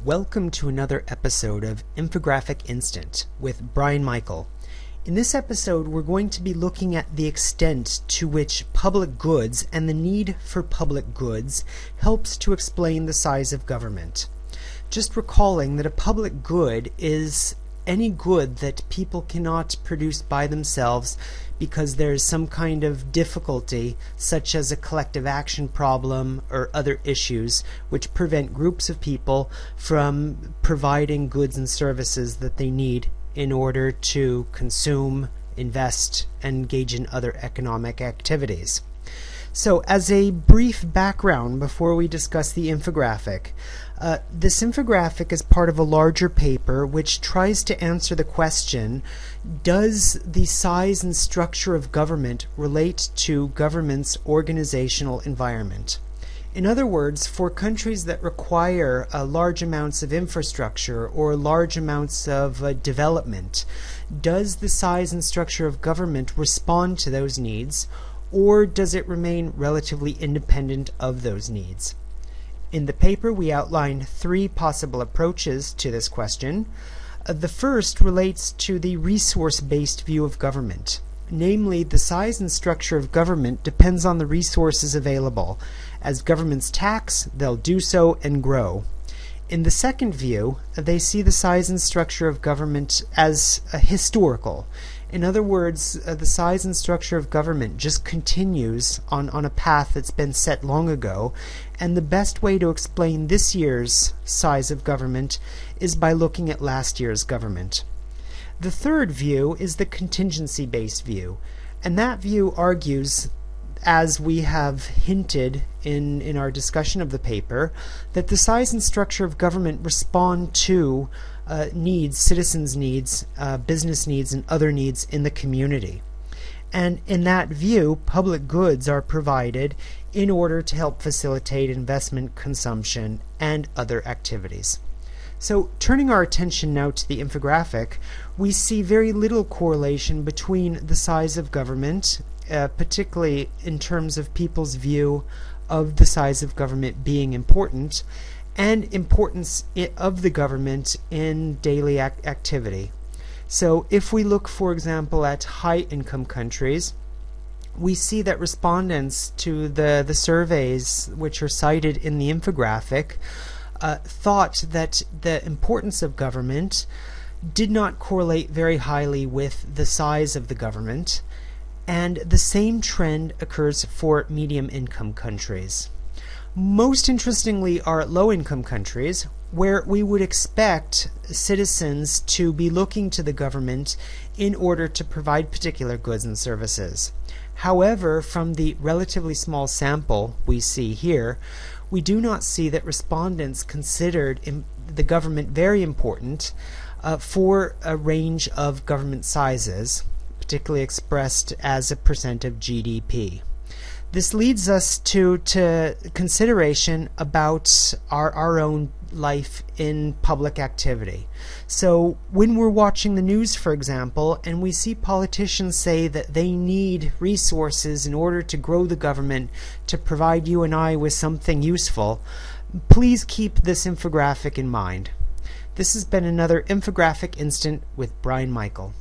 Welcome to another episode of Infographic Instant with Brian Michael. In this episode, we're going to be looking at the extent to which public goods and the need for public goods helps to explain the size of government. Just recalling that a public good is any good that people cannot produce by themselves because there's some kind of difficulty, such as a collective action problem or other issues which prevent groups of people from providing goods and services that they need in order to consume, invest, and engage in other economic activities. So, as a brief background before we discuss the infographic, this infographic is part of a larger paper which tries to answer the question, does the size and structure of government relate to government's organizational environment? In other words, for countries that require large amounts of infrastructure or large amounts of development, does the size and structure of government respond to those needs, or does it remain relatively independent of those needs? In the paper, we outline three possible approaches to this question. The first relates to the resource-based view of government. Namely, the size and structure of government depends on the resources available. As governments tax, they'll do so and grow. In the second view, they see the size and structure of government as historical. In other words, the size and structure of government just continues on a path that's been set long ago, and the best way to explain this year's size of government is by looking at last year's government. The third view is the contingency-based view, and that view argues, as we have hinted in our discussion of the paper, that the size and structure of government respond to needs, citizens' needs, business needs, and other needs in the community. And in that view, public goods are provided in order to help facilitate investment, consumption, and other activities. So, turning our attention now to the infographic, we see very little correlation between the size of government, particularly in terms of people's view of the size of government being important, and importance of the government in daily activity. So if we look, for example, at high-income countries, we see that respondents to the surveys which are cited in the infographic thought that the importance of government did not correlate very highly with the size of the government, and the same trend occurs for medium-income countries. Most interestingly are low-income countries, where we would expect citizens to be looking to the government in order to provide particular goods and services. However, from the relatively small sample we see here, we do not see that respondents considered the government very important for a range of government sizes, particularly expressed as a percent of GDP. This leads us to consideration about our own life in public activity. So when we're watching the news, for example, and we see politicians say that they need resources in order to grow the government to provide you and I with something useful, please keep this infographic in mind. This has been another Infographic Instant with Brian Michael.